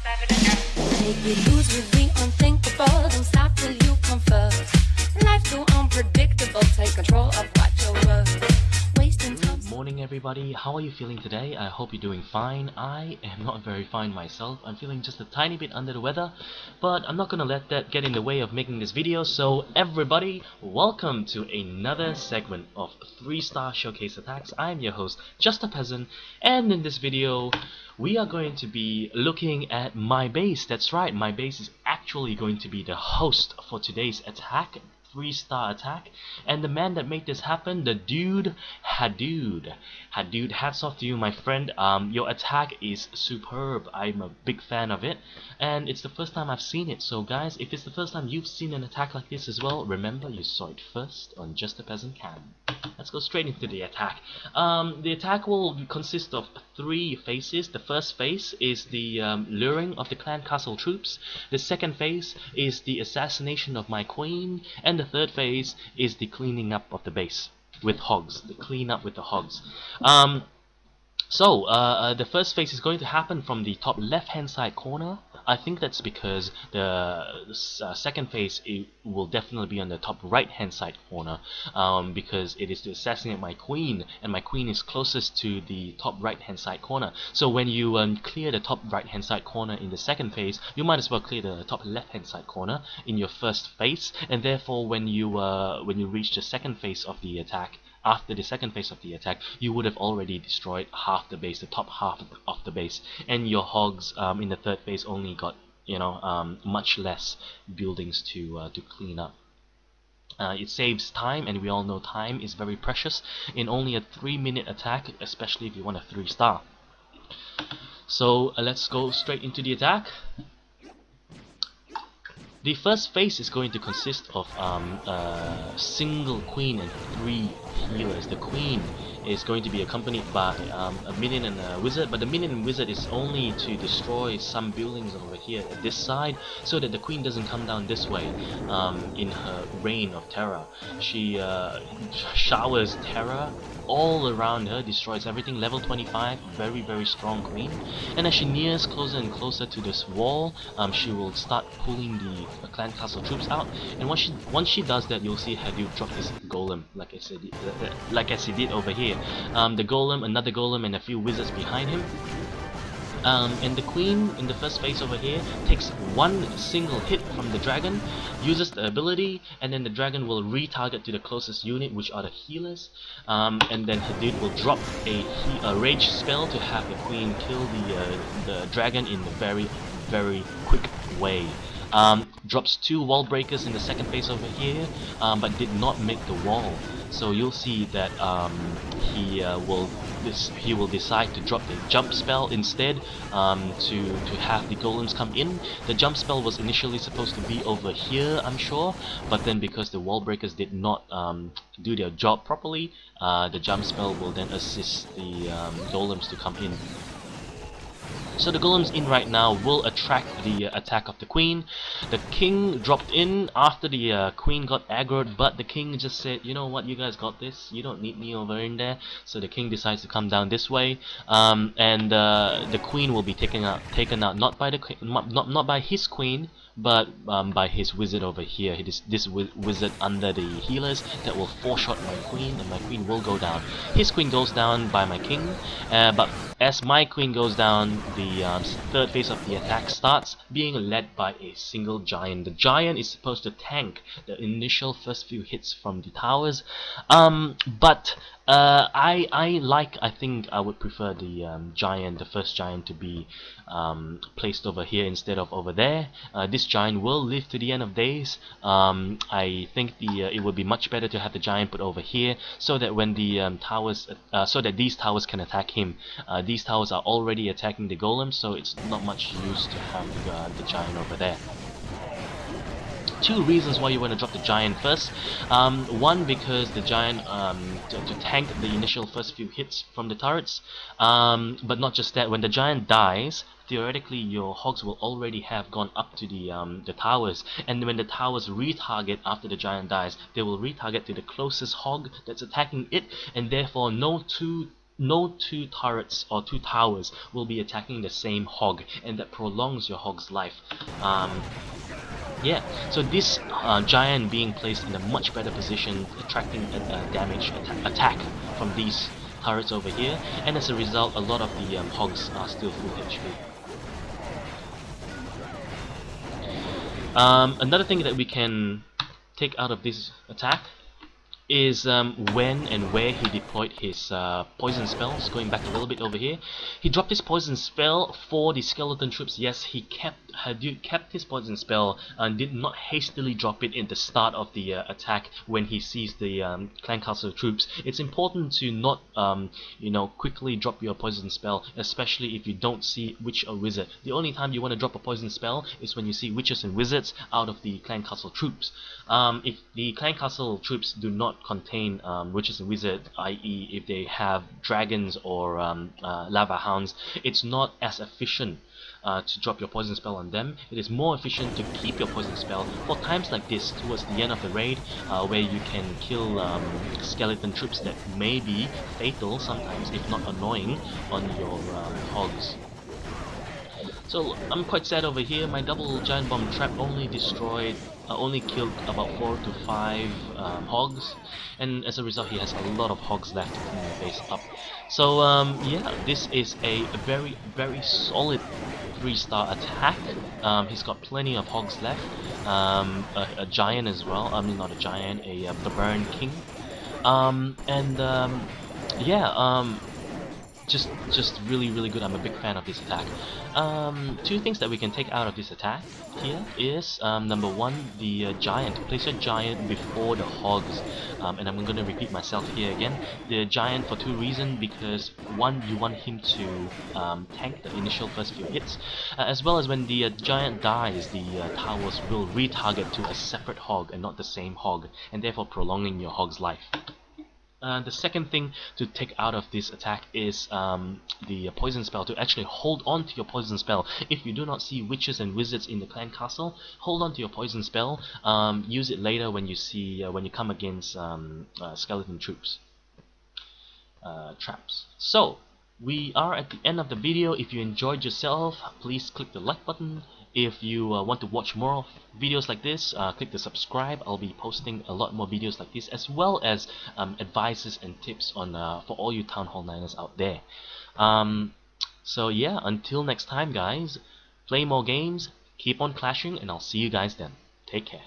Make me lose with the unthinkable. Don't stop till you come first. Life's too unpredictable. Take control of what you're worth. Wasting time. Good morning, everybody. How are you feeling today? I hope you're doing fine. I am not very fine myself. I'm feeling just a tiny bit under the weather, but I'm not gonna let that get in the way of making this video. So everybody, welcome to another segment of 3-star showcase attacks. I'm your host, Justa, Peasant, and in this video we are going to be looking at my base. That's right, my base is actually going to be the host for today's attack, 3-star attack, and the man that made this happen, the dude Hadude. Hadude, hats off to you, my friend. Your attack is superb. I'm a big fan of it, and it's the first time I've seen it. So guys, if it's the first time you've seen an attack like this as well, remember you saw it first on Just a Peasant Cam. Let's go straight into the attack. The attack will consist of 3 phases. The first phase is the luring of the clan castle troops. The second phase is the assassination of my queen, and the third phase is the cleaning up of the base with hogs. The clean up with the hogs. The first phase is going to happen from the top left hand side corner. I think that's because the second phase will definitely be on the top right hand side corner, because it is to assassinate my queen, and my queen is closest to the top right hand side corner. So when you clear the top right hand side corner in the second phase, you might as well clear the top left hand side corner in your first phase, and therefore when you reach the second phase of the attack, after the second phase of the attack, you would have already destroyed half the base, the top half of the base, and your hogs in the third phase only got, much less buildings to clean up. It saves time, and we all know time is very precious in only a 3-minute attack, especially if you want a 3-star. So let's go straight into the attack. The first phase is going to consist of a single queen and 3 healers. The queen is going to be accompanied by a minion and a wizard, but the minion and wizard is only to destroy some buildings over here at this side, so that the queen doesn't come down this way in her reign of terror. She showers terror all around her, destroys everything. Level 25, very strong queen, and as she nears closer and closer to this wall, she will start pulling the clan castle troops out, and once she does that, you'll see Hadude drop his golem, like as he did over here. The golem, another golem, and a few wizards behind him. And the queen in the first phase over here takes 1 single hit from the dragon, uses the ability, and then the dragon will retarget to the closest unit, which are the healers, and then Hadude will drop a rage spell to have the queen kill the dragon in a very quick way. Drops 2 wall breakers in the second phase over here, but did not make the wall. So you'll see that he will decide to drop the jump spell instead, to have the golems come in. The jump spell was initially supposed to be over here, I'm sure, but then because the wall breakers did not do their job properly, the jump spell will then assist the golems to come in. So the golems in right now will attract the attack of the queen. The king dropped in after the queen got aggroed, but the king just said, you know what, you guys got this, you don't need me over in there. So the king decides to come down this way, and the queen will be taken out not by his queen, but by his wizard over here. This wizard under the healers that will 4-shot my queen, and my queen will go down. His queen goes down by my king, but as my queen goes down, the third phase of the attack starts, being led by a single giant. The giant is supposed to tank the initial first few hits from the towers, but I think I would prefer the first giant to be placed over here instead of over there. This giant will live to the end of days. I think it would be much better to have the giant put over here, so that when the so that these towers can attack him. These towers are already attacking the golem, so it's not much use to have the giant over there. 2 reasons why you want to drop the giant first. One, because the giant to tank the initial first few hits from the turrets, but not just that. When the giant dies, theoretically your hogs will already have gone up to the towers, and when the towers retarget after the giant dies, they will retarget to the closest hog that's attacking it, and therefore no 2 no two turrets or two towers will be attacking the same hog, and that prolongs your hog's life. Yeah, so this giant being placed in a much better position, attracting damage attack from these turrets over here, and as a result, a lot of the hogs are still full HP. Another thing that we can take out of this attack is when and where he deployed his poison spells. Going back a little bit over here, he dropped his poison spell for the skeleton troops. Yes, he hadude kept his poison spell and did not hastily drop it in the start of the attack when he sees the clan castle troops. It's important to not quickly drop your poison spell, especially if you don't see witch or wizard. The only time you want to drop a poison spell is when you see witches and wizards out of the clan castle troops. If the clan castle troops do not contain witches and wizards, i.e. if they have dragons or lava hounds, it's not as efficient to drop your poison spell on them. It is more efficient to keep your poison spell for times like this, towards the end of the raid, where you can kill skeleton troops that may be fatal sometimes, if not annoying, on your hogs. So I'm quite sad over here. My double giant bomb trap only killed about 4 to 5 hogs, and as a result he has a lot of hogs left to clean the base up. So yeah, this is a very, very solid 3-star attack. He's got plenty of hogs left, a giant as well. I mean, not a giant, the Burn King, yeah, just really, really good. I'm a big fan of this attack. Two things that we can take out of this attack here is number one, the giant. Place your giant before the hogs, and I'm going to repeat myself here again. The giant for two reasons: because one, you want him to tank the initial first few hits, as well as when the giant dies, the towers will retarget to a separate hog and not the same hog, and therefore prolonging your hog's life. The second thing to take out of this attack is the poison spell. To actually hold on to your poison spell. If you do not see witches and wizards in the clan castle, hold on to your poison spell. Use it later when you see when you come against skeleton troops traps. So we are at the end of the video. If you enjoyed yourself, please click the like button. If you want to watch more videos like this, click the subscribe. I'll be posting a lot more videos like this, as well as advices and tips on for all you Town Hall 9ers out there. So yeah, until next time guys, play more games, keep on clashing, and I'll see you guys then. Take care.